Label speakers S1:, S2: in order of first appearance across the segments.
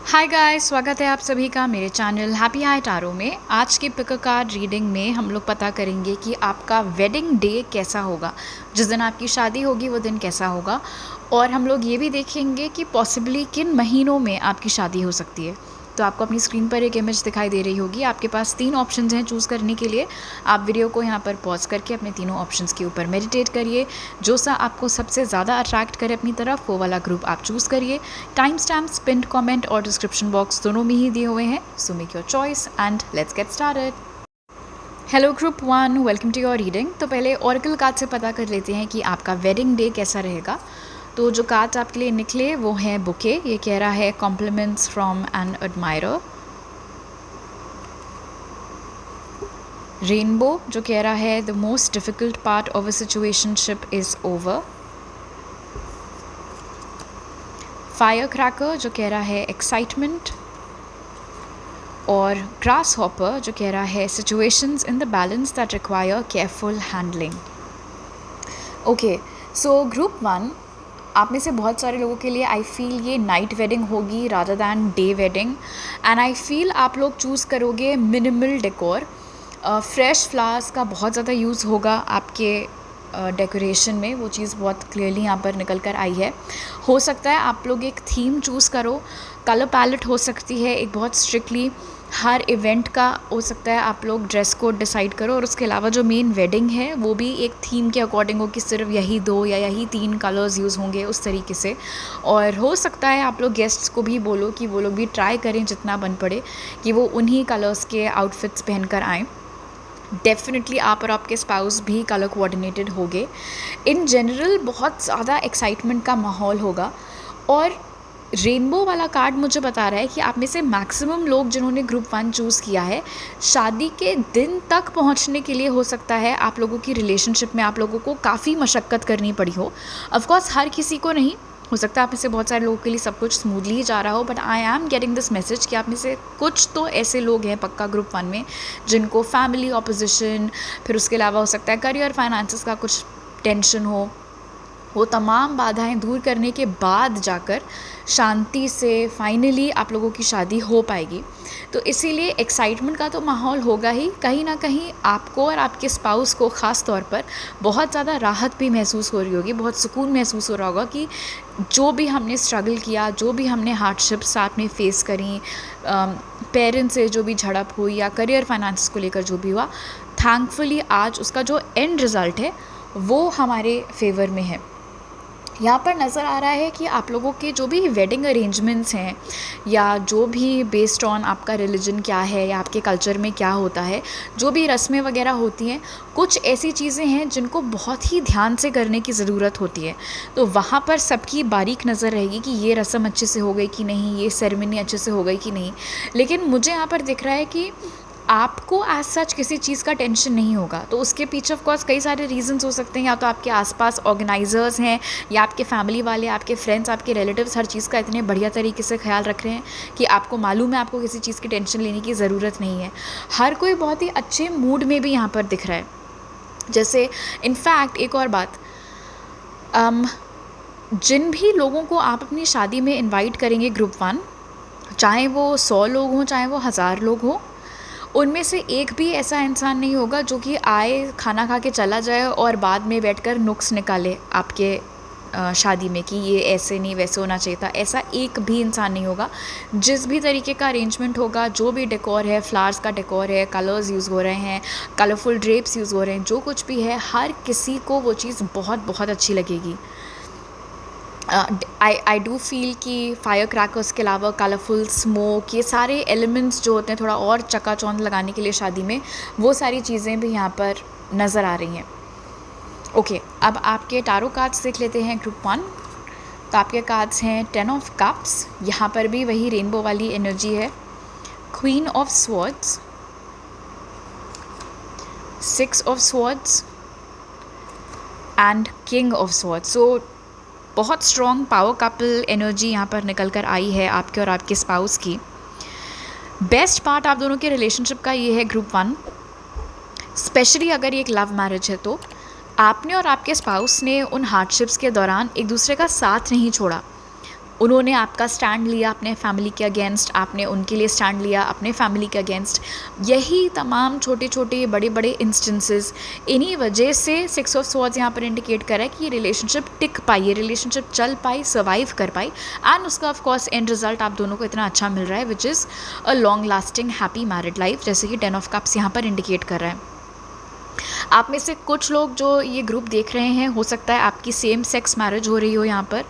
S1: Hi guys, स्वागत है आप सभी का मेरे चैनल हैप्पी आई टारो में। आज के पिक अ कार्ड रीडिंग में हम लोग पता करेंगे कि आपका वेडिंग डे कैसा होगा, जिस दिन आपकी शादी होगी वो दिन कैसा होगा। और हम लोग ये भी देखेंगे कि पॉसिबली किन महीनों में आपकी शादी हो सकती है। तो आपको अपनी स्क्रीन पर एक इमेज दिखाई दे रही होगी। आपके पास 3 ऑप्शंस हैं चूज़ करने के लिए। आप वीडियो को यहाँ पर पॉज करके अपने तीनों ऑप्शंस के ऊपर मेडिटेट करिए। जो सा आपको सबसे ज़्यादा अट्रैक्ट करे अपनी तरफ, वो वाला ग्रुप आप चूज़ करिए। टाइम स्टैम्प्स, पिन्ड कमेंट और डिस्क्रिप्शन बॉक्स दोनों में ही दिए हुए हैं। So make your choice and let's get started. Hello group 1, welcome to your reading. तो पहले ऑरेकल कार्ड से पता कर लेते हैं कि आपका वेडिंग डे कैसा रहेगा। तो जो कार्ड्स आपके लिए निकले वो हैं बुके। ये कह रहा है compliments from an admirer. Rainbow जो कह रहा है the most difficult part of a situationship is over. Fire cracker जो कह रहा है एक्साइटमेंट। और ग्रास हॉपर जो कह रहा है situations in the balance that require careful handling. Okay, so group 1, आप में से बहुत सारे लोगों के लिए आई फील ये नाइट वेडिंग होगी rather than day wedding. And I feel आप लोग चूज़ करोगे मिनिमल डेकोर। फ्रेश फ्लावर्स का बहुत ज़्यादा यूज़ होगा आपके डेकोरेशन में। वो चीज़ बहुत क्लियरली यहाँ पर निकल कर आई है। हो सकता है आप लोग एक थीम चूज़ करो। कलर पैलेट हो सकती है एक बहुत स्ट्रिक्टली हर इवेंट का। हो सकता है आप लोग ड्रेस कोड डिसाइड करो, और उसके अलावा जो मेन वेडिंग है वो भी एक थीम के अकॉर्डिंग हो कि सिर्फ यही 2 या यही 3 कलर्स यूज़ होंगे उस तरीके से। और हो सकता है आप लोग गेस्ट्स को भी बोलो कि वो लोग भी ट्राई करें जितना बन पड़े कि वो उन्हीं कलर्स के आउटफिट्स पहन कर आएँ। डेफिनेटली आप और आपके स्पाउस भी कलर कोऑर्डिनेटेड होंगे। इन जनरल बहुत ज़्यादा एक्साइटमेंट का माहौल होगा। और रेनबो वाला कार्ड मुझे बता रहा है कि आप में से मैक्सिमम लोग जिन्होंने ग्रुप 1 चूज़ किया है, शादी के दिन तक पहुंचने के लिए हो सकता है आप लोगों की रिलेशनशिप में आप लोगों को काफ़ी मशक्क़त करनी पड़ी हो। ऑफकोर्स हर किसी को नहीं, हो सकता है आप में से बहुत सारे लोगों के लिए सब कुछ स्मूथली ही जा रहा हो, but I am getting this message कि आप में से कुछ तो ऐसे लोग हैं पक्का ग्रुप 1 में जिनको फैमिली ऑपोजिशन, फिर उसके अलावा हो सकता है करियर फाइनेंसेस का कुछ टेंशन हो। वो तमाम बाधाएं दूर करने के बाद जाकर शांति से फाइनली आप लोगों की शादी हो पाएगी। तो इसीलिए एक्साइटमेंट का तो माहौल होगा ही। कहीं ना कहीं आपको और आपके स्पाउस को ख़ास तौर पर बहुत ज़्यादा राहत भी महसूस हो रही होगी, बहुत सुकून महसूस हो रहा होगा कि जो भी हमने स्ट्रगल किया, जो भी हमने हार्डशिप्स साथ में फ़ेस करी, पेरेंट्स से जो भी झड़प हुई या करियर फाइनेंस को लेकर जो भी हुआ, थैंकफुली आज उसका जो एंड रिज़ल्ट है वो हमारे फेवर में है। यहाँ पर नज़र आ रहा है कि आप लोगों के जो भी वेडिंग अरेंजमेंट्स हैं या जो भी बेस्ड ऑन आपका रिलीजन क्या है या आपके कल्चर में क्या होता है, जो भी रस्में वगैरह होती हैं, कुछ ऐसी चीज़ें हैं जिनको बहुत ही ध्यान से करने की ज़रूरत होती है। तो वहाँ पर सबकी बारीक नज़र रहेगी कि ये रस्म अच्छे से हो गई कि नहीं, ये सेरेमनी अच्छे से हो गई कि नहीं। लेकिन मुझे यहाँ पर दिख रहा है कि आपको एज सच किसी चीज़ का टेंशन नहीं होगा। तो उसके पीछे ऑफ कोर्स कई सारे रीजंस हो सकते हैं। या तो आपके आसपास ऑर्गेनाइजर्स हैं, या आपके फैमिली वाले, आपके फ्रेंड्स, आपके रिलेटिव्स हर चीज़ का इतने बढ़िया तरीके से ख्याल रख रहे हैं कि आपको मालूम है आपको किसी चीज़ की टेंशन लेने की ज़रूरत नहीं है। हर कोई बहुत ही अच्छे मूड में भी यहाँ पर दिख रहा है। जैसे इनफैक्ट एक और बात, जिन भी लोगों को आप अपनी शादी में इन्वाइट करेंगे ग्रुप 1, चाहे वो 100 लोग हों चाहे वो 1000 लोग हों, उनमें से एक भी ऐसा इंसान नहीं होगा जो कि आए, खाना खा के चला जाए और बाद में बैठकर नुक्स निकाले आपके शादी में कि ये ऐसे नहीं वैसे होना चाहिए था। ऐसा एक भी इंसान नहीं होगा। जिस भी तरीके का अरेंजमेंट होगा, जो भी डेकोर है, फ्लावर्स का डेकोर है, कलर्स यूज़ हो रहे हैं, कलरफुल ड्रेप्स यूज़ हो रहे हैं, जो कुछ भी है, हर किसी को वो चीज़ बहुत बहुत अच्छी लगेगी। आई डू फील कि फायर क्रैकर्स के अलावा कलरफुल स्मोक, ये सारे एलिमेंट्स जो होते हैं थोड़ा और चकाचौंध लगाने के लिए शादी में, वो सारी चीज़ें भी यहाँ पर नज़र आ रही हैं। ओके, अब आपके टारो कार्ड्स देख लेते हैं ग्रुप 1। तो आपके कार्ड्स हैं 10 ऑफ कप्स, यहाँ पर भी वही रेनबो वाली एनर्जी है। Queen of swords, 6 of swords and king of swords. So बहुत स्ट्रॉन्ग पावर कपल एनर्जी यहाँ पर निकल कर आई है आपके और आपके स्पाउस की। बेस्ट पार्ट आप दोनों के रिलेशनशिप का ये है ग्रुप 1, स्पेशली अगर ये एक लव मैरिज है तो आपने और आपके स्पाउस ने उन हार्डशिप्स के दौरान एक दूसरे का साथ नहीं छोड़ा। उन्होंने आपका स्टैंड लिया अपने फैमिली के अगेंस्ट, आपने उनके लिए स्टैंड लिया अपने फैमिली के अगेंस्ट। यही तमाम छोटे छोटे बड़े बड़े इंस्टेंसेस, इन्हीं वजह से 6 ऑफ स्वॉर्ड्स यहाँ पर इंडिकेट कर रहा है कि ये रिलेशनशिप टिक पाई, ये रिलेशनशिप चल पाई, सर्वाइव कर पाई, एंड उसका ऑफ कोर्स एंड रिजल्ट आप दोनों को इतना अच्छा मिल रहा है, which is a long lasting happy married life, जैसे कि 10 ऑफ कप्स यहाँ पर इंडिकेट कर रहा है। आप में से कुछ लोग जो ये ग्रुप देख रहे हैं, हो सकता है आपकी सेम सेक्स मैरिज हो रही हो यहाँ पर,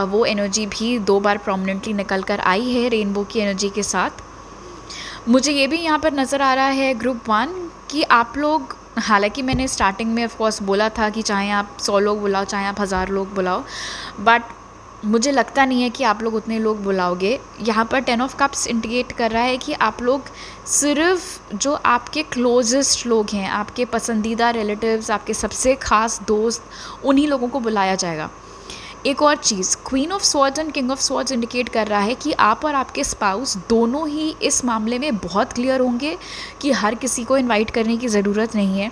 S1: वो एनर्जी भी 2 बार प्रोमिनेंटली निकल कर आई है रेनबो की एनर्जी के साथ। मुझे ये भी यहाँ पर नज़र आ रहा है ग्रुप 1 कि आप लोग, हालांकि मैंने स्टार्टिंग में ऑफ कोर्स बोला था कि चाहे आप 100 लोग बुलाओ, चाहे आप 1000 लोग बुलाओ, बट मुझे लगता नहीं है कि आप लोग उतने लोग बुलाओगे। यहाँ पर 10 ऑफ कप्स इंडिकेट कर रहा है कि आप लोग सिर्फ जो आपके क्लोजेस्ट लोग हैं, आपके पसंदीदा रिलेटिव्स, आपके सबसे ख़ास दोस्त, उन्हीं लोगों को बुलाया जाएगा। एक और चीज़, queen of swords and king of swords indicate कर रहा है कि आप और आपके स्पाउस दोनों ही इस मामले में बहुत क्लियर होंगे कि हर किसी को इनवाइट करने की ज़रूरत नहीं है।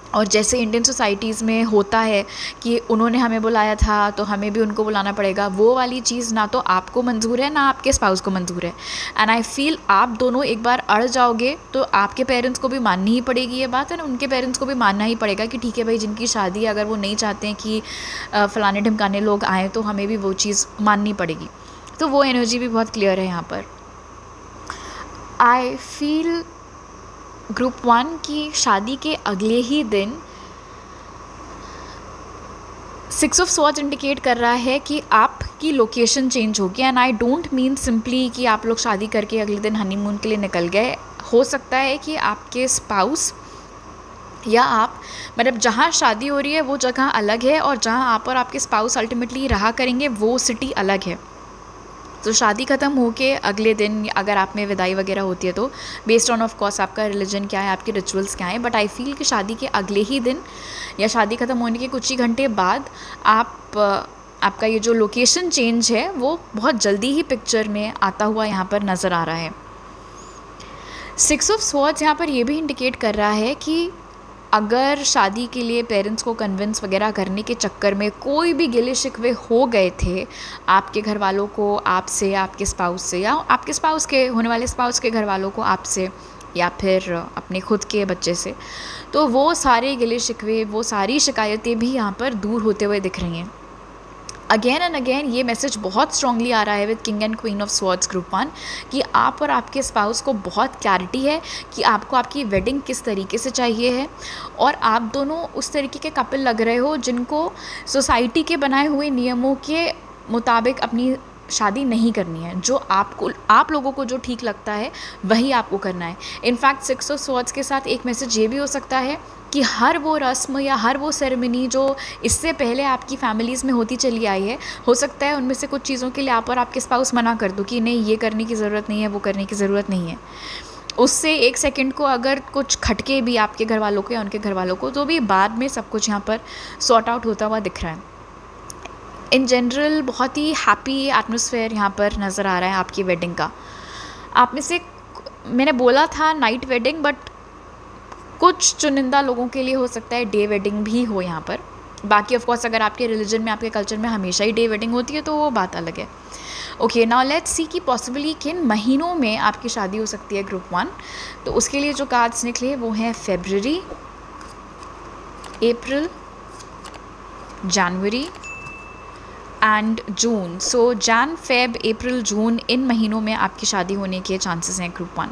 S1: और जैसे इंडियन सोसाइटीज़ में होता है कि उन्होंने हमें बुलाया था तो हमें भी उनको बुलाना पड़ेगा, वो वाली चीज़ ना तो आपको मंजूर है ना आपके स्पाउस को मंजूर है। एंड आई फील आप दोनों एक बार अड़ जाओगे तो आपके पेरेंट्स को भी माननी ही पड़ेगी ये बात, और उनके पेरेंट्स को भी मानना ही पड़ेगा कि ठीक है भाई, जिनकी शादी अगर वो नहीं चाहते हैं कि फ़लाने ढिमकाने लोग आएँ, तो हमें भी वो चीज़ माननी पड़ेगी। तो वो एनर्जी भी बहुत क्लियर है यहाँ पर। आई फील ग्रुप 1 की शादी के अगले ही दिन 6 ऑफ स्वॉर्ड्स इंडिकेट कर रहा है कि आपकी लोकेशन चेंज होगी। And I don't mean simply कि आप लोग शादी करके अगले दिन हनीमून के लिए निकल गए। हो सकता है कि आपके स्पाउस या आप, मतलब जहाँ शादी हो रही है वो जगह अलग है, और जहाँ आप और आपके स्पाउस अल्टीमेटली रहा करेंगे वो सिटी अलग है। तो शादी ख़त्म होके अगले दिन अगर आप में विदाई वगैरह होती है तो बेस्ड ऑन ऑफ कोर्स आपका रिलीजन क्या है, आपके रिचुअल्स क्या हैं, बट आई फील कि शादी के अगले ही दिन या शादी ख़त्म होने के कुछ ही घंटे बाद आपका ये जो लोकेशन चेंज है वो बहुत जल्दी ही पिक्चर में आता हुआ यहाँ पर नज़र आ रहा है। 6 ऑफ स्वॉर्ड्स यहाँ पर ये भी इंडिकेट कर रहा है कि अगर शादी के लिए पेरेंट्स को कन्विंस वगैरह करने के चक्कर में कोई भी गिले शिकवे हो गए थे आपके घर वालों को आपसे, आपके स्पाउस से, या आपके स्पाउस के होने वाले स्पाउस के घर वालों को आपसे, या फिर अपने खुद के बच्चे से, तो वो सारे गिले शिकवे, वो सारी शिकायतें भी यहाँ पर दूर होते हुए दिख रही हैं। अगेन एंड अगेन ये मैसेज बहुत स्ट्रांगली आ रहा है with king and queen of swords group 1 कि आप और आपके स्पाउस को बहुत क्लैरिटी है कि आपको आपकी वेडिंग किस तरीके से चाहिए है, और आप दोनों उस तरीके के कपल लग रहे हो जिनको सोसाइटी के बनाए हुए नियमों के मुताबिक अपनी शादी नहीं करनी है। जो आप लोगों को जो ठीक लगता है वही आपको करना है। इनफैक्ट 6 ऑफ स्वॉर्ड्स के साथ एक मैसेज ये भी हो सकता है कि हर वो रस्म या हर वो सेरेमनी जो इससे पहले आपकी फैमिलीज़ में होती चली आई है, हो सकता है उनमें से कुछ चीज़ों के लिए आप और आपके स्पाउस मना कर दो कि नहीं, ये करने की ज़रूरत नहीं है, वो करने की ज़रूरत नहीं है। उससे एक सेकंड को अगर कुछ खटके भी आपके घर वालों को या उनके घर वालों को, तो भी बाद में सब कुछ यहाँ पर सॉर्ट आउट होता हुआ दिख रहा है। इन जनरल बहुत ही हैप्पी एटमॉस्फेयर यहाँ पर नज़र आ रहा है आपकी वेडिंग का। आप में से, मैंने बोला था नाइट वेडिंग, बट कुछ चुनिंदा लोगों के लिए हो सकता है डे वेडिंग भी हो यहाँ पर। बाकी ऑफ कोर्स अगर आपके रिलीजन में, आपके कल्चर में हमेशा ही डे वेडिंग होती है तो वो बात अलग है। ओके, नाउ लेट्स सी कि पॉसिबली किन महीनों में आपकी शादी हो सकती है ग्रुप 1। तो उसके लिए जो कार्ड्स निकले वो हैं फरवरी, अप्रैल, जनवरी and June. So Jan, Feb, April, June, इन महीनों में आपकी शादी होने के चांसेस हैं ग्रुप 1।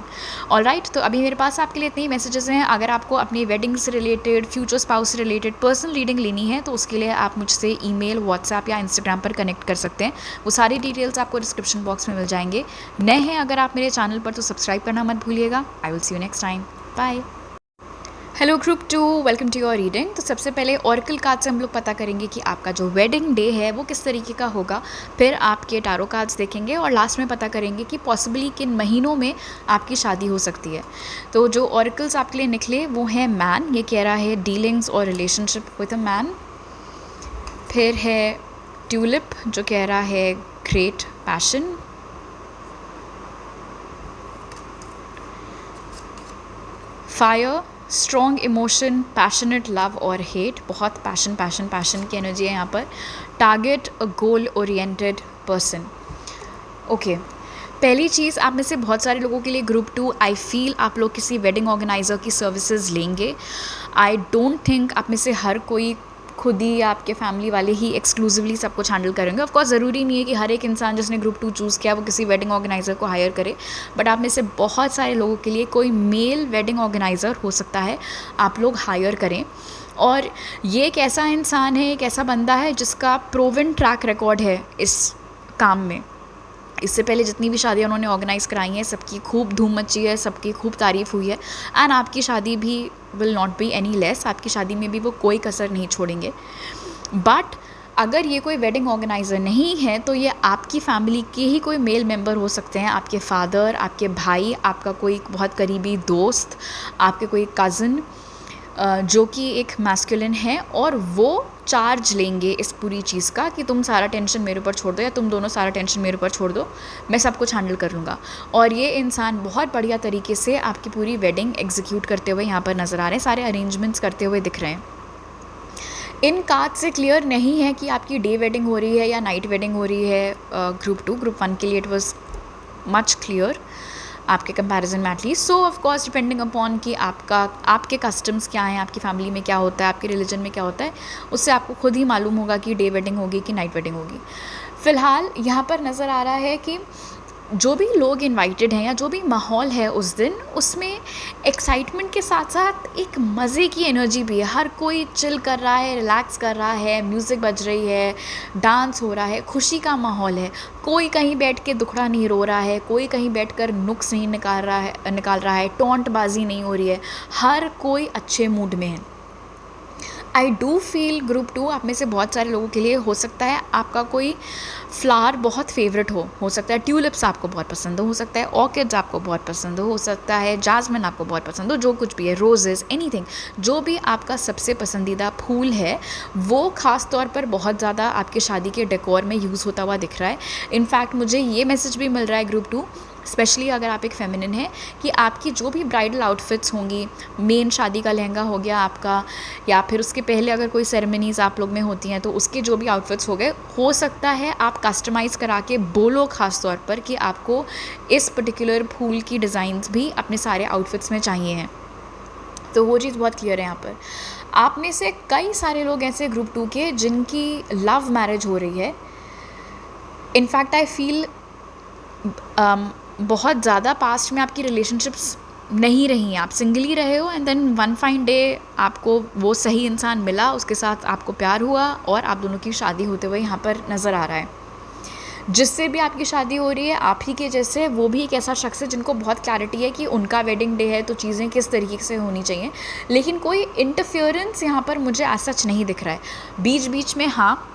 S1: ऑलराइट, तो अभी मेरे पास आपके लिए इतने ही मैसेजेस हैं। अगर आपको अपनी वेडिंग से रिलेटेड, फ्यूचर स्पाउस से रिलेटेड पर्सनल रीडिंग लेनी है तो उसके लिए आप मुझसे ईमेल, व्हाट्सएप या इंस्टाग्राम पर कनेक्ट कर सकते हैं। वो सारी डिटेल्स आपको डिस्क्रिप्शन बॉक्स में मिल जाएंगे। नए हैं अगर आप मेरे चैनल पर तो सब्सक्राइब करना मत भूलिएगा। I will see you next time. Bye. Hello group 2, welcome to your reading. तो सबसे पहले ऑरेकल कार्ड से हम लोग पता करेंगे कि आपका जो वेडिंग डे है वो किस तरीके का होगा। फिर आपके टारो कार्ड्स देखेंगे और लास्ट में पता करेंगे कि पॉसिबली किन महीनों में आपकी शादी हो सकती है। तो जो ऑरेकल्स आपके लिए निकले वो हैं मैन, ये कह रहा है डीलिंग्स और रिलेशनशिप विद अ मैन। फिर है ट्यूलिप जो कह रहा है great passion. Fire, strong emotion, passionate love और हेट, बहुत पैशन पैशन पैशन की एनर्जी है यहाँ पर। टारगेट, अ गोल ओरिएंटेड पर्सन। ओके, पहली चीज़, आप में से बहुत सारे लोगों के लिए ग्रुप 2 आई फील आप लोग किसी वेडिंग ऑर्गेनाइज़र की सर्विसेज लेंगे। आई डोंट थिंक आप में से हर कोई खुद ही या आपके फैमिली वाले ही एक्सक्लूसिवली सब कुछ हैंडल करेंगे। ऑफ कोर्स ज़रूरी नहीं है कि हर एक इंसान जिसने ग्रुप 2 चूज़ किया वो किसी वेडिंग ऑर्गेनाइज़र को हायर करे, बट आप में से बहुत सारे लोगों के लिए कोई मेल वेडिंग ऑर्गेनाइज़र हो सकता है आप लोग हायर करें। और ये एक ऐसा इंसान है, एक ऐसा बंदा है जिसका प्रूवन ट्रैक रिकॉर्ड है इस काम में। इससे पहले जितनी भी शादियाँ उन्होंने ऑर्गेनाइज़ कराई हैं सबकी खूब धूम मची है, सबकी खूब तारीफ़ हुई है, एंड आपकी शादी भी will not be any less. आपकी शादी में भी वो कोई कसर नहीं छोड़ेंगे। बट अगर ये कोई वेडिंग ऑर्गेनाइज़र नहीं है तो ये आपकी फैमिली के ही कोई मेल मेंबर हो सकते हैं, आपके फादर, आपके भाई, आपका कोई बहुत करीबी दोस्त, आपके कोई कज़न जो कि एक मैस्कुलिन है, और वो चार्ज लेंगे इस पूरी चीज़ का कि तुम सारा टेंशन मेरे ऊपर छोड़ दो, या तुम दोनों सारा टेंशन मेरे ऊपर छोड़ दो, मैं सब कुछ हैंडल कर लूँगा। और ये इंसान बहुत बढ़िया तरीके से आपकी पूरी वेडिंग एग्जीक्यूट करते हुए यहाँ पर नज़र आ रहे हैं, सारे अरेंजमेंट्स करते हुए दिख रहे हैं। इन कार्ड से क्लियर नहीं है कि आपकी डे वेडिंग हो रही है या नाइट वेडिंग हो रही है। ग्रुप 2, ग्रुप 1 के लिए इट वाज मच क्लियर आपके कंपैरिजन में at least. So of course depending upon कि आपके कस्टम्स क्या हैं, आपकी फैमिली में क्या होता है, आपके रिलीजन में क्या होता है, उससे आपको खुद ही मालूम होगा कि डे वेडिंग होगी कि नाइट वेडिंग होगी। फ़िलहाल यहाँ पर नज़र आ रहा है कि जो भी लोग इनवाइटेड हैं या जो भी माहौल है उस दिन, उसमें एक्साइटमेंट के साथ साथ एक मज़े की एनर्जी भी है। हर कोई चिल कर रहा है, रिलैक्स कर रहा है, म्यूज़िक बज रही है, डांस हो रहा है, खुशी का माहौल है। कोई कहीं बैठ के दुखड़ा नहीं रो रहा है, कोई कहीं बैठकर नुक्स नहीं निकाल रहा है, टोंटबाजी नहीं हो रही है, हर कोई अच्छे मूड में है। आई डू फील ग्रुप 2 आप में से बहुत सारे लोगों के लिए हो सकता है आपका कोई फ्लावर बहुत फेवरेट हो सकता है ट्यूलिप्स आपको बहुत पसंद हो सकता है ऑर्किड्स आपको बहुत पसंद हो सकता है जास्मिन आपको बहुत पसंद हो, जो कुछ भी है, रोजेज़, एनीथिंग, जो भी आपका सबसे पसंदीदा फूल है वो ख़ास तौर पर बहुत ज़्यादा आपके शादी के डेकोर में यूज़ होता हुआ दिख रहा है। इनफैक्ट मुझे ये मैसेज भी मिल रहा है ग्रुप 2, स्पेशली अगर आप एक फेमिनिन है, कि आपकी जो भी ब्राइडल आउटफिट्स होंगी, मेन शादी का लहंगा हो गया आपका, या फिर उसके पहले अगर कोई सेरेमनीज़ आप लोग में होती हैं तो उसके जो भी आउटफिट्स हो गए, हो सकता है आप कस्टमाइज़ करा के बोलो ख़ास तौर पर कि आपको इस पर्टिकुलर फूल की डिज़ाइंस भी अपने सारे आउटफिट्स में चाहिए हैं। तो वो चीज़ बहुत क्लियर है यहाँ पर। आप में से कई सारे लोग ऐसे ग्रुप 2 के जिनकी लव मैरिज हो रही है। इनफैक्ट आई फील बहुत ज़्यादा पास्ट में आपकी रिलेशनशिप्स नहीं रही हैं, आप सिंगल ही रहे हो, and then one fine day आपको वो सही इंसान मिला, उसके साथ आपको प्यार हुआ और आप दोनों की शादी होते हुए यहाँ पर नज़र आ रहा है। जिससे भी आपकी शादी हो रही है आप ही के जैसे, वो भी एक ऐसा शख्स है जिनको बहुत क्लैरिटी है कि उनका वेडिंग डे है तो चीज़ें किस तरीके से होनी चाहिए, लेकिन कोई इंटरफेरेंस यहाँ पर मुझे ऐसा सच नहीं दिख रहा है। बीच बीच में हाँ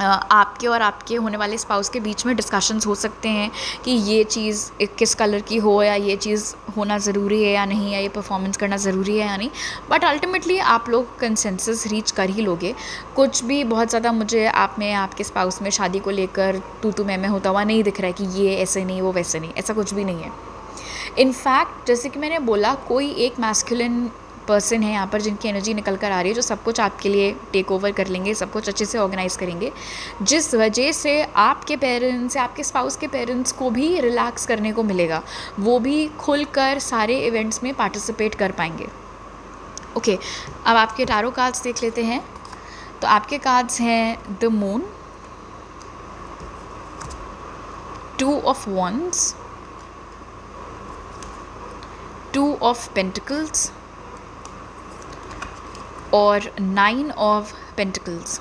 S1: आपके और आपके होने वाले स्पाउस के बीच में डिस्कशंस हो सकते हैं कि ये चीज़ किस कलर की हो, या ये चीज़ होना ज़रूरी है या नहीं, या ये परफॉर्मेंस करना ज़रूरी है या नहीं, बट अल्टीमेटली आप लोग कंसेंसस रीच कर ही लोगे। कुछ भी बहुत ज़्यादा मुझे आप में आपके स्पाउस में शादी को लेकर तू मैं होता हुआ नहीं दिख रहा है कि ये ऐसे नहीं वो वैसे नहीं, ऐसा कुछ भी नहीं है। इनफैक्ट जैसे कि मैंने बोला, कोई एक मैस्कुलिन पर्सन है यहाँ पर जिनकी एनर्जी निकल कर आ रही है, जो सब कुछ आपके लिए टेक ओवर कर लेंगे, सब कुछ अच्छे से ऑर्गेनाइज़ करेंगे, जिस वजह से आपके पेरेंट्स या आपके स्पाउस के पेरेंट्स को भी रिलैक्स करने को मिलेगा, वो भी खुलकर सारे इवेंट्स में पार्टिसिपेट कर पाएंगे। ओके, अब आपके टारो कार्ड्स देख लेते हैं। तो आपके कार्ड्स हैं the moon, 2 of wands, 2 of pentacles और 9 ऑफ पेंटिकल्स।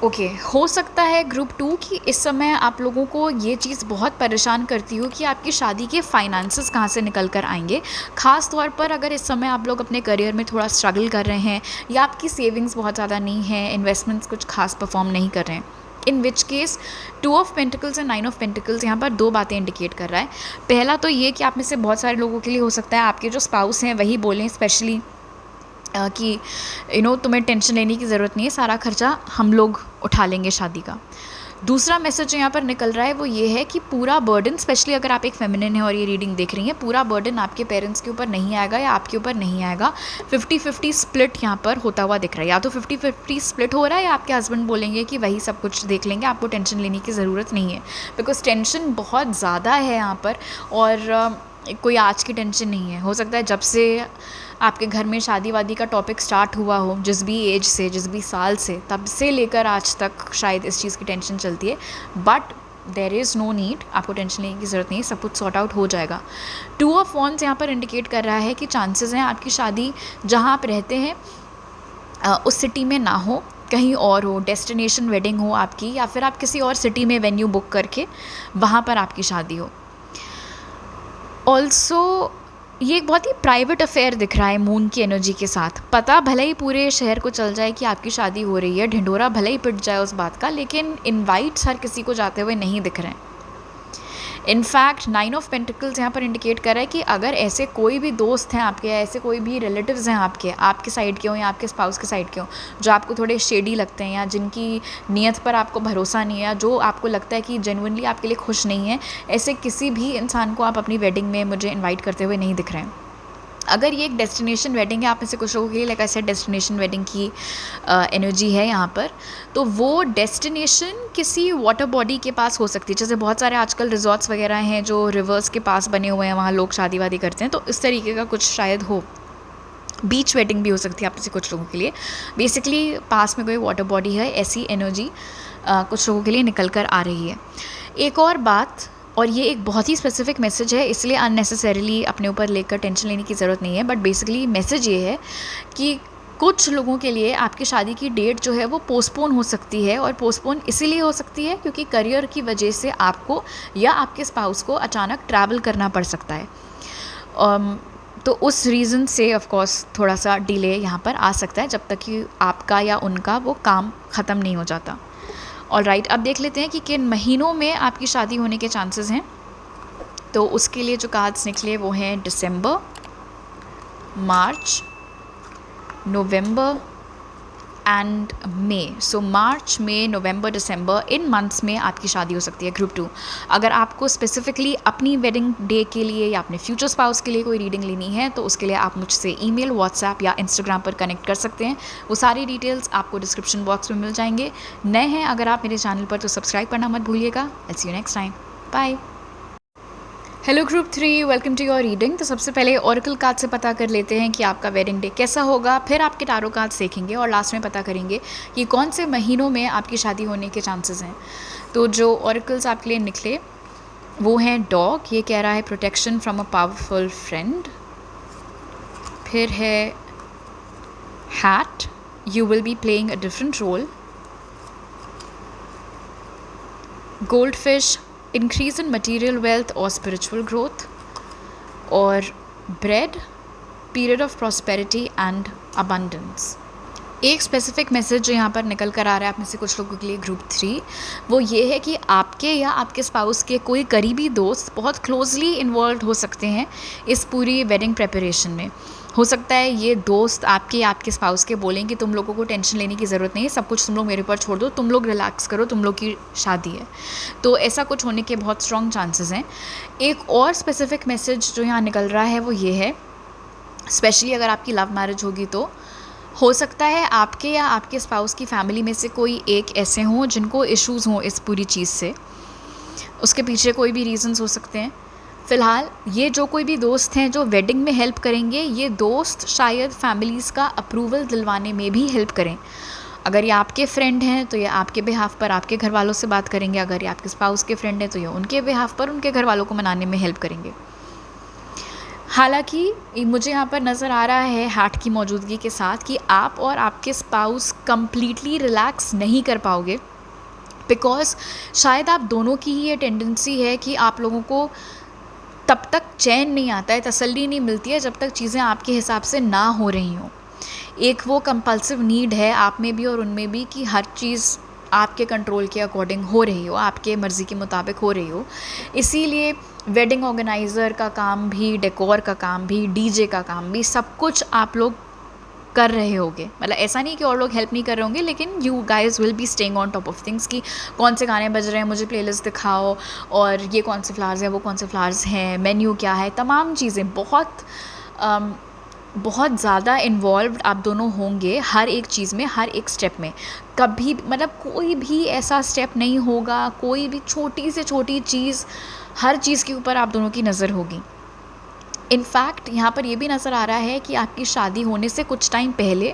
S1: ओके, हो सकता है ग्रुप 2 की इस समय आप लोगों को ये चीज़ बहुत परेशान करती हो कि आपकी शादी के फाइनेंसेस कहाँ से निकल कर आएंगे। ख़ास तौर पर अगर इस समय आप लोग अपने करियर में थोड़ा स्ट्रगल कर रहे हैं, या आपकी सेविंग्स बहुत ज़्यादा नहीं है, इन्वेस्टमेंट्स कुछ खास परफॉर्म नहीं कर रहे हैं, in which case 2 of pentacles and 9 of pentacles यहाँ पर 2 बातें इंडिकेट कर रहा है। पहला तो ये कि आप में से बहुत सारे लोगों के लिए हो सकता है आपके जो स्पाउस हैं वही बोलें स्पेशली कि तुम्हें टेंशन लेने की ज़रूरत नहीं है, सारा खर्चा हम लोग उठा लेंगे शादी का। दूसरा मैसेज जो यहाँ पर निकल रहा है वो ये है कि पूरा बर्डन, स्पेशली अगर आप एक फेमिनिन है और ये रीडिंग देख रही हैं, पूरा बर्डन आपके पेरेंट्स के ऊपर नहीं आएगा या आपके ऊपर नहीं आएगा। 50-50 स्प्लिट यहाँ पर होता हुआ दिख रहा है। या तो 50-50 स्प्लिट हो रहा है या आपके हस्बैंड बोलेंगे कि वही सब कुछ देख लेंगे, आपको टेंशन लेने की ज़रूरत नहीं है। बिकॉज टेंशन बहुत ज़्यादा है यहाँ पर, और कोई आज की टेंशन नहीं है। हो सकता है जब से आपके घर में शादी वादी का टॉपिक स्टार्ट हुआ हो, जिस भी एज से, जिस भी साल से, तब से लेकर आज तक शायद इस चीज़ की टेंशन चलती है। But there is no need, आपको टेंशन लेने की ज़रूरत नहीं है, सब कुछ सॉर्ट आउट हो जाएगा। 2 ऑफ वॉन्ड्स यहाँ पर इंडिकेट कर रहा है कि चांसेस हैं आपकी शादी जहाँ आप रहते हैं उस सिटी में ना हो, कहीं और हो, डेस्टिनेशन वेडिंग हो आपकी, या फिर आप किसी और सिटी में वेन्यू बुक करके वहाँ पर आपकी शादी हो। ऑल्सो ये एक बहुत ही प्राइवेट अफेयर दिख रहा है मून की एनर्जी के साथ। पता भले ही पूरे शहर को चल जाए कि आपकी शादी हो रही है, ढिंढोरा भले ही पिट जाए उस बात का, लेकिन इनवाइट्स हर किसी को जाते हुए नहीं दिख रहे हैं। इनफैक्ट 9 ऑफ पेंटिकल्स यहाँ पर इंडिकेट कर रहा है कि अगर ऐसे कोई भी दोस्त हैं आपके, या ऐसे कोई भी रिलेटिव्स हैं आपके साइड के हों या आपके स्पाउस के साइड के हों, जो आपको थोड़े शेडी लगते हैं या जिनकी नीयत पर आपको भरोसा नहीं है, या जो आपको लगता है कि जेन्युइनली आपके लिए खुश नहीं है, ऐसे किसी भी इंसान को आप अपनी वेडिंग में मुझे इन्वाइट करते हुए नहीं दिख रहे हैं। अगर ये एक डेस्टिनेशन वेडिंग है, आप में से कुछ लोगों के लिए लाइक ऐसे डेस्टिनेशन वेडिंग की एनर्जी है यहाँ पर, तो वो डेस्टिनेशन किसी वाटर बॉडी के पास हो सकती है। जैसे बहुत सारे आजकल रिजॉर्ट्स वगैरह हैं जो रिवर्स के पास बने हुए हैं, वहाँ लोग शादी वादी करते हैं, तो इस तरीके का कुछ शायद हो। बीच वेडिंग भी हो सकती है आप में से कुछ लोगों के लिए। बेसिकली पास में कोई वाटर बॉडी है, ऐसी एनर्जी कुछ लोगों के लिए निकल कर आ रही है। एक और बात, और ये एक बहुत ही स्पेसिफिक मैसेज है, इसलिए अननेसेसरीली अपने ऊपर लेकर टेंशन लेने की ज़रूरत नहीं है, बट बेसिकली मैसेज ये है कि कुछ लोगों के लिए आपकी शादी की डेट जो है वो पोस्टपोन हो सकती है। और पोस्टपोन इसीलिए हो सकती है क्योंकि करियर की वजह से आपको या आपके स्पाउस को अचानक ट्रैवल करना पड़ सकता है। तो उस रीज़न से ऑफ कोर्स थोड़ा सा डिले यहाँ पर आ सकता है, जब तक कि आपका या उनका वो काम ख़त्म नहीं हो जाता। ऑलराइट, अब देख लेते हैं कि किन महीनों में आपकी शादी होने के चांसेस हैं। तो उसके लिए जो कार्ड्स निकले वो हैं दिसंबर, मार्च, नवंबर and May. So March, May, November, December, in months में आपकी शादी हो सकती है ग्रुप 2। अगर आपको स्पेसिफिकली अपनी वेडिंग डे के लिए या अपने फ्यूचर स्पाउस के लिए कोई रीडिंग लेनी है, तो उसके लिए आप मुझसे ईमेल, व्हाट्सएप या इंस्टाग्राम पर कनेक्ट कर सकते हैं। वो सारी डिटेल्स आपको डिस्क्रिप्शन बॉक्स में मिल जाएंगे। नए हैं अगर आप मेरे चैनल पर, तो सब्सक्राइब करना मत भूलिएगा। I see you next time, bye. Hello group 3, welcome to your reading. तो सबसे पहले ऑरेकल कार्ड से पता कर लेते हैं कि आपका वेडिंग डे कैसा होगा, फिर आपके टारो कार्ड्स देखेंगे और लास्ट में पता करेंगे कि कौन से महीनों में आपकी शादी होने के चांसेस हैं। तो जो ऑरेकल्स आपके लिए निकले वो हैं डॉग, ये कह रहा है protection from a powerful friend. फिर है hat, you will be playing a different role. Gold fish, increase in material wealth or spiritual growth। और bread, period of prosperity and abundance। एक स्पेसिफिक मैसेज जो यहाँ पर निकल कर आ रहा है आप में से कुछ लोगों के लिए ग्रुप 3, वो ये है कि आपके या आपके स्पाउस के कोई करीबी दोस्त बहुत क्लोजली इन्वॉल्व हो सकते हैं इस पूरी वेडिंग प्रेपरेशन में। हो सकता है ये दोस्त आपके या आपके स्पाउस के बोलें कि तुम लोगों को टेंशन लेने की ज़रूरत नहीं है, सब कुछ तुम लोग मेरे ऊपर छोड़ दो, तुम लोग रिलैक्स करो, तुम लोग की शादी है। तो ऐसा कुछ होने के बहुत स्ट्रॉन्ग चांसेस हैं। एक और स्पेसिफिक मैसेज जो यहाँ निकल रहा है वो ये है, स्पेशली अगर आपकी लव मैरिज होगी तो हो सकता है आपके या आपके स्पाउस की फैमिली में से कोई एक ऐसे हों जिनको इश्यूज़ हों इस पूरी चीज़ से। उसके पीछे कोई भी रीज़न्स हो सकते हैं। फ़िलहाल ये जो कोई भी दोस्त हैं जो वेडिंग में हेल्प करेंगे, ये दोस्त शायद फैमिलीज़ का अप्रूवल दिलवाने में भी हेल्प करें। अगर ये आपके फ्रेंड हैं तो ये आपके बिहाफ पर आपके घर वालों से बात करेंगे, अगर ये आपके स्पाउस के फ्रेंड हैं तो ये उनके बिहाफ पर उनके घर वालों को मनाने में हेल्प करेंगे। हालांकि मुझे यहाँ पर नज़र आ रहा है हार्ट की मौजूदगी के साथ कि आप और आपके स्पाउस कंप्लीटली रिलैक्स नहीं कर पाओगे, बिकॉज़ शायद आप दोनों की ही ये टेंडेंसी है कि आप लोगों को तब तक चैन नहीं आता है, तसल्ली नहीं मिलती है जब तक चीज़ें आपके हिसाब से ना हो रही हों। एक वो कंपल्सिव नीड है आप में भी और उनमें भी कि हर चीज़ आपके कंट्रोल के अकॉर्डिंग हो रही हो, आपके मर्ज़ी के मुताबिक हो रही हो। इसीलिए वेडिंग ऑर्गेनाइज़र का काम भी, डेकोर का काम भी, डीजे का काम भी, सब कुछ आप लोग कर रहे होगे, मतलब ऐसा नहीं कि और लोग हेल्प नहीं कर रहे होंगे, लेकिन you guys will be staying on top of things कि कौन से गाने बज रहे हैं, मुझे प्लेलिस्ट दिखाओ, और ये कौन से फ्लावर्स हैं, वो कौन से फ्लावर्स हैं, मेन्यू क्या है, तमाम चीज़ें बहुत ज़्यादा इन्वॉल्व्ड आप दोनों होंगे हर एक चीज़ में, हर एक स्टेप में। कभी मतलब कोई भी ऐसा स्टेप नहीं होगा, कोई भी छोटी से छोटी चीज़, हर चीज़ के ऊपर आप दोनों की नज़र होगी। इनफैक्ट यहाँ पर ये भी नज़र आ रहा है कि आपकी शादी होने से कुछ टाइम पहले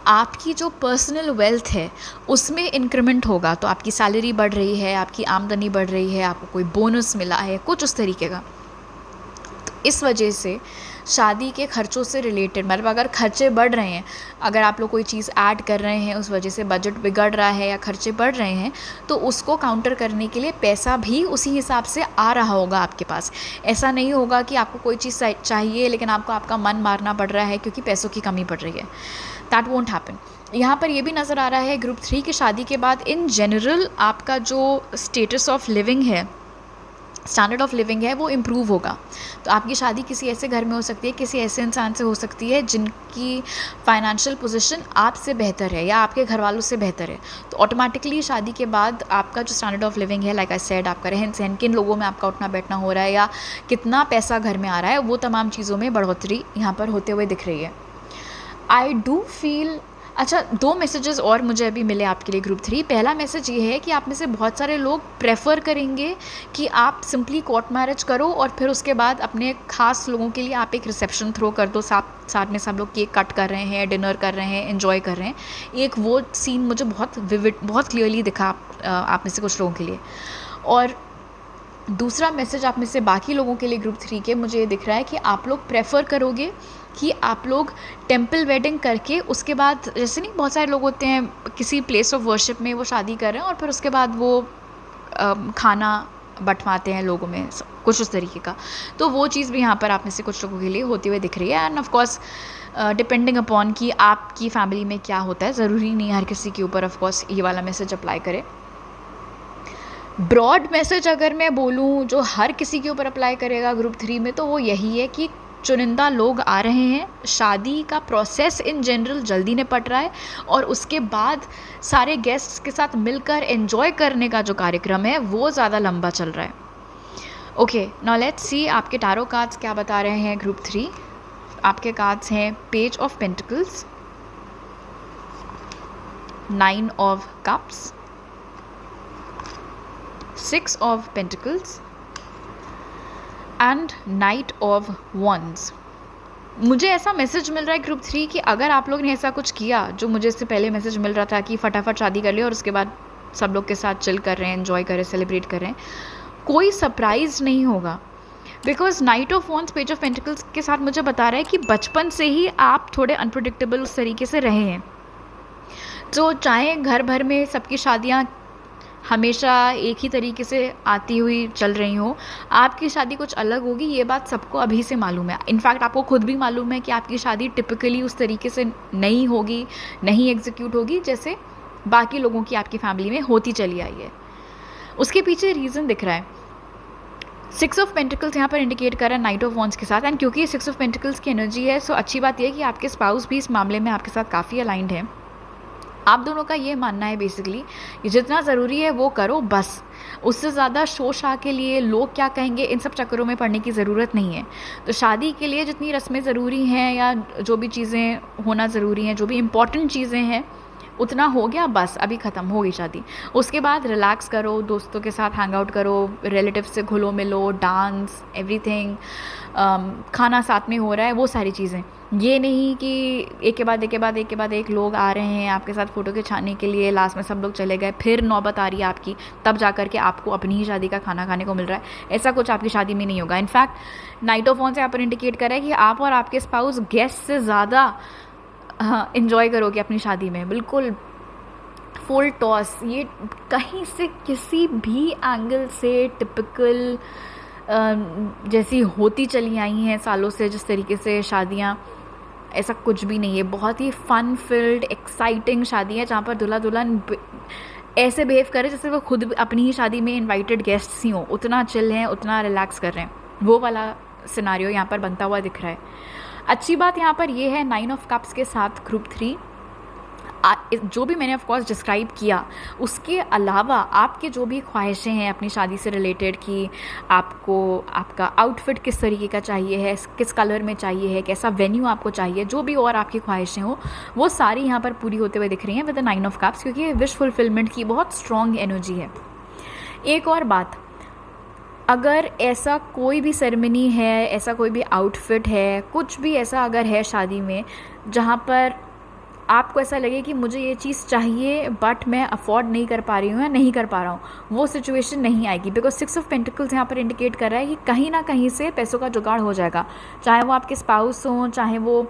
S1: आपकी जो पर्सनल वेल्थ है उसमें इंक्रीमेंट होगा। तो आपकी सैलरी बढ़ रही है, आपकी आमदनी बढ़ रही है, आपको कोई बोनस मिला है, कुछ उस तरीके का। तो इस वजह से शादी के खर्चों से रिलेटेड, मतलब अगर खर्चे बढ़ रहे हैं, अगर आप लोग कोई चीज़ ऐड कर रहे हैं, उस वजह से बजट बिगड़ रहा है या खर्चे बढ़ रहे हैं, तो उसको काउंटर करने के लिए पैसा भी उसी हिसाब से आ रहा होगा आपके पास। ऐसा नहीं होगा कि आपको कोई चीज़ चाहिए लेकिन आपको आपका मन मारना पड़ रहा है क्योंकि पैसों की कमी पड़ रही है। That won't happen. यहाँ पर ये भी नज़र आ रहा है ग्रुप 3 की शादी के बाद इन जनरल आपका जो स्टेटस ऑफ लिविंग है, स्टैंडर्ड ऑफ लिविंग है, वो इम्प्रूव होगा। तो आपकी शादी किसी ऐसे घर में हो सकती है, किसी ऐसे इंसान से हो सकती है जिनकी फाइनेंशियल पोजीशन आपसे बेहतर है या आपके घर वालों से बेहतर है। तो ऑटोमेटिकली शादी के बाद आपका जो स्टैंडर्ड ऑफ लिविंग है, लाइक आई सेड, आपका रहन सहन, किन लोगों में आपका उठना बैठना हो रहा है या कितना पैसा घर में आ रहा है, वो तमाम चीज़ों में बढ़ोतरी यहाँ पर होते हुए दिख रही है। आई डू फील, अच्छा 2 मैसेजेस और मुझे अभी मिले आपके लिए ग्रुप 3। पहला मैसेज ये है कि आप में से बहुत सारे लोग प्रेफर करेंगे कि आप सिंपली कोर्ट मैरिज करो और फिर उसके बाद अपने खास लोगों के लिए आप एक रिसेप्शन थ्रो कर दो, साथ में सब लोग केक कट कर रहे हैं, डिनर कर रहे हैं, एंजॉय कर रहे हैं। एक वो सीन मुझे बहुत विविड, बहुत क्लियरली दिखा आप में से कुछ लोगों के लिए। और दूसरा मैसेज आप में से बाकी लोगों के लिए ग्रुप 3 के मुझे ये दिख रहा है कि आप लोग प्रेफर करोगे कि आप लोग टेंपल वेडिंग करके उसके बाद, जैसे नहीं बहुत सारे लोग होते हैं किसी प्लेस ऑफ वर्शिप में वो शादी कर रहे हैं और फिर उसके बाद वो खाना बंटवाते हैं लोगों में, कुछ उस तरीके का। तो वो चीज़ भी यहाँ पर आप में से कुछ लोगों के लिए होती हुई दिख रही है। End of course depending upon कि आपकी फैमिली में क्या होता है, ज़रूरी नहीं हर किसी के ऊपर ऑफ कोर्स ये वाला मैसेज अप्लाई करे। ब्रॉड मैसेज अगर मैं बोलूँ जो हर किसी के ऊपर अप्लाई करेगा ग्रुप 3 में, तो वो यही है कि चुनिंदा लोग आ रहे हैं, शादी का प्रोसेस इन जनरल जल्दी निपट रहा है और उसके बाद सारे गेस्ट्स के साथ मिलकर एंजॉय करने का जो कार्यक्रम है वो ज़्यादा लंबा चल रहा है। ओके, नाउ लेट्स सी आपके टारो कार्ड्स क्या बता रहे हैं ग्रुप 3। आपके कार्ड्स हैं page of pentacles, 9 of cups, 6 of pentacles and night of wands. मुझे ऐसा मैसेज मिल रहा है ग्रुप 3 कि अगर आप लोग ने ऐसा कुछ किया जो मुझे इससे पहले मैसेज मिल रहा था कि फटाफट शादी कर लिया और उसके बाद सब लोग के साथ चिल कर रहे हैं, एंजॉय कर रहे हैं, सेलिब्रेट कर रहे हैं, कोई सरप्राइज़ नहीं होगा। Because night of wands page of pentacles के साथ मुझे बता रहा है कि बचपन से ही आप थोड़े अनप्रेडिक्टेबल उस तरीके से रहे हैं। तो चाहे घर भर में सबकी शादियाँ हमेशा एक ही तरीके से आती हुई चल रही हो, आपकी शादी कुछ अलग होगी, ये बात सबको अभी से मालूम है। इनफैक्ट आपको खुद भी मालूम है कि आपकी शादी टिपिकली उस तरीके से नहीं होगी, नहीं एग्जीक्यूट होगी जैसे बाकी लोगों की आपकी फैमिली में होती चली आई है। उसके पीछे रीज़न दिख रहा है। 6 ऑफ पेंटिकल्स यहाँ पर इंडिकेट कर रहा है नाइट ऑफ वॉन्ड्स के साथ। एंड क्योंकि ये 6 ऑफ पेंटिकल्स की एनर्जी है, सो अच्छी बात यह है कि आपके स्पाउस भी इस मामले में आपके साथ काफ़ी अलाइंड है। आप दोनों का ये मानना है बेसिकली कि जितना ज़रूरी है वो करो बस, उससे ज़्यादा शो शाह के लिए लोग क्या कहेंगे इन सब चक्करों में पड़ने की ज़रूरत नहीं है। तो शादी के लिए जितनी रस्में ज़रूरी हैं या जो भी चीज़ें होना ज़रूरी हैं, जो भी इम्पॉर्टेंट चीज़ें हैं, उतना हो गया बस, अभी ख़त्म हो गई शादी। उसके बाद रिलैक्स करो, दोस्तों के साथ हैंग आउट करो, रिलेटिव से घुलो मिलो, डांस, एवरीथिंग, खाना साथ में हो रहा है, वो सारी चीज़ें। ये नहीं कि एक के बाद एक के बाद एक के बाद एक लोग आ रहे हैं आपके साथ फ़ोटो खिंचाने के लिए, लास्ट में सब लोग चले गए, फिर नौबत आ रही है आपकी, तब जा कर के आपको अपनी ही शादी का खाना खाने को मिल रहा है। ऐसा कुछ आपकी शादी में नहीं होगा। इनफैक्ट नाइट ऑफ वॉन्ड्स यहाँ पर इंडिकेट कर रहा है कि आप और आपके स्पाउस गेस्ट से ज़्यादा इन्जॉय करोगे अपनी शादी में, बिल्कुल फुल टॉस। ये कहीं से किसी भी एंगल से टिपिकल जैसी होती चली आई हैं सालों से जिस तरीके से शादियाँ, ऐसा कुछ भी नहीं है। बहुत ही फन फिल्ड एक्साइटिंग शादी है जहाँ पर दूल्हा दुल्हन ऐसे बिहेव करे जैसे वो खुद अपनी ही शादी में इनवाइटेड गेस्ट्स ही हों, उतना चिल हैं, उतना रिलैक्स कर रहे हैं, वो वाला सिनारियो यहाँ पर बनता हुआ दिख रहा है। अच्छी बात यहाँ पर ये है 9 ऑफ कप्स के साथ ग्रुप 3, जो भी मैंने ऑफ कोर्स डिस्क्राइब किया, उसके अलावा आपके जो भी ख्वाहिशें हैं अपनी शादी से रिलेटेड, कि आपको आपका आउटफिट किस तरीके का चाहिए है, किस कलर में चाहिए है, कैसा वेन्यू आपको चाहिए, जो भी और आपकी ख्वाहिशें हो वो सारी यहाँ पर पूरी होते हुए दिख रही हैं विद द 9 ऑफ कप्स, क्योंकि ये विश फुलफिलमेंट की बहुत स्ट्रॉन्ग एनर्जी है। एक और बात, अगर ऐसा कोई भी सेरेमनी है, ऐसा कोई भी आउटफिट है, कुछ भी ऐसा अगर है शादी में जहाँ पर आपको ऐसा लगे कि मुझे ये चीज़ चाहिए बट मैं अफोर्ड नहीं कर पा रही हूँ या नहीं कर पा रहा हूँ, वो सिचुएशन नहीं आएगी, बिकॉज 6 ऑफ पेंटिकल्स यहाँ पर इंडिकेट कर रहा है कि कहीं ना कहीं से पैसों का जुगाड़ हो जाएगा, चाहे वो आपके स्पाउस हों, चाहे वो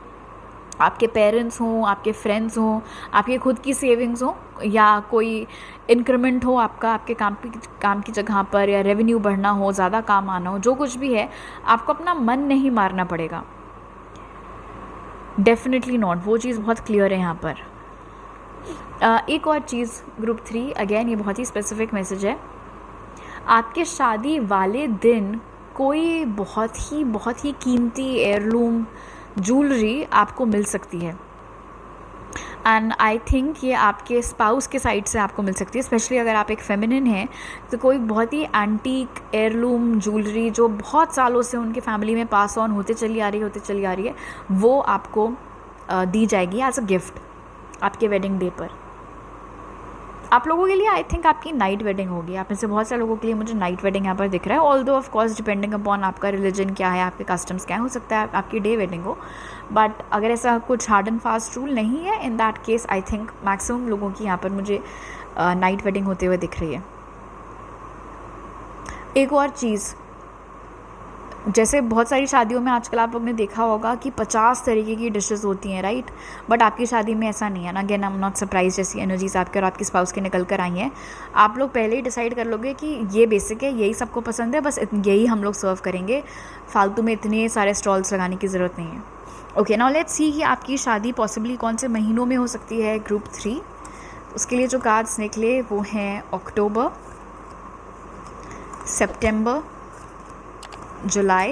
S1: आपके पेरेंट्स हों, आपके फ्रेंड्स हों, आपकी खुद की सेविंग्स हों, या कोई इंक्रीमेंट हो आपका आपके काम की जगह पर, या रेवेन्यू बढ़ना हो, ज़्यादा काम आना हो, जो कुछ भी है आपको अपना मन नहीं मारना पड़ेगा, डेफिनेटली नॉट, वो चीज़ बहुत क्लियर है यहाँ पर। एक और चीज़ ग्रुप 3, अगेन ये बहुत ही स्पेसिफिक मैसेज है, आपके शादी वाले दिन कोई बहुत ही कीमती एयरलूम ज्वेलरी आपको मिल सकती है, एंड आई थिंक ये आपके स्पाउस के साइड से आपको मिल सकती है, स्पेशली अगर आप एक फेमिनिन हैं तो कोई बहुत ही एंटीक एयरलूम ज्वेलरी जो बहुत सालों से उनके फैमिली में पास ऑन होते चली आ रही है वो आपको दी जाएगी एज अ गिफ्ट आपके वेडिंग डे पर। आप लोगों के लिए आई थिंक आपकी नाइट वेडिंग होगी, आप में से बहुत सारे लोगों के लिए मुझे नाइट वेडिंग यहाँ पर दिख रहा है, although of course depending upon आपका रिलीजन क्या है, आपके कस्टम्स क्या है, हो सकता है आपकी डे वेडिंग हो, बट अगर ऐसा कुछ हार्ड एंड फास्ट रूल नहीं है, in that case I think maximum लोगों की यहाँ पर मुझे नाइट वेडिंग होते हुए दिख रही है। एक और चीज़, जैसे बहुत सारी शादियों में आजकल आप लोग ने देखा होगा कि 50 तरीके की डिशेस होती हैं, राइट, बट आपकी शादी में ऐसा नहीं है ना। Again I am not surprise, जैसी एनर्जीज आपके और आपकी स्पाउस के निकल कर आई हैं, आप लोग पहले ही डिसाइड कर लोगे कि ये बेसिक है, यही सबको पसंद है, बस यही हम लोग सर्व करेंगे, फालतू में इतने सारे स्टॉल्स लगाने की ज़रूरत नहीं है। ओके, नाउ लेट्स सी कि आपकी शादी पॉसिबली कौन से महीनों में हो सकती है ग्रुप 3। उसके लिए जो कार्ड्स निकले वो हैं अक्टूबर, सितंबर, जुलाई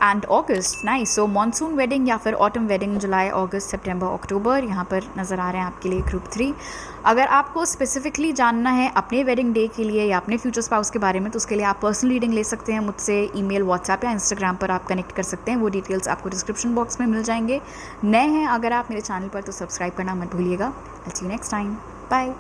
S1: एंड अगस्त। नाइस, सो मॉनसून वेडिंग या फिर ऑटम वेडिंग जुलाई, अगस्त, सितंबर, अक्टूबर यहाँ पर नज़र आ रहे हैं आपके लिए ग्रुप 3। अगर आपको स्पेसिफिकली जानना है अपने वेडिंग डे के लिए या अपने फ्यूचर स्पाउस के बारे में, तो उसके लिए आप पर्सनल रीडिंग ले सकते हैं मुझसे, ईमेल, व्हाट्सएप या इंस्टाग्राम पर आप कनेक्ट कर सकते हैं, वो डिटेल्स आपको डिस्क्रिप्शन बॉक्स में मिल जाएंगे। नए हैं अगर आप मेरे चैनल पर तो सब्सक्राइब करना मत भूलिएगा। I see you next time, bye.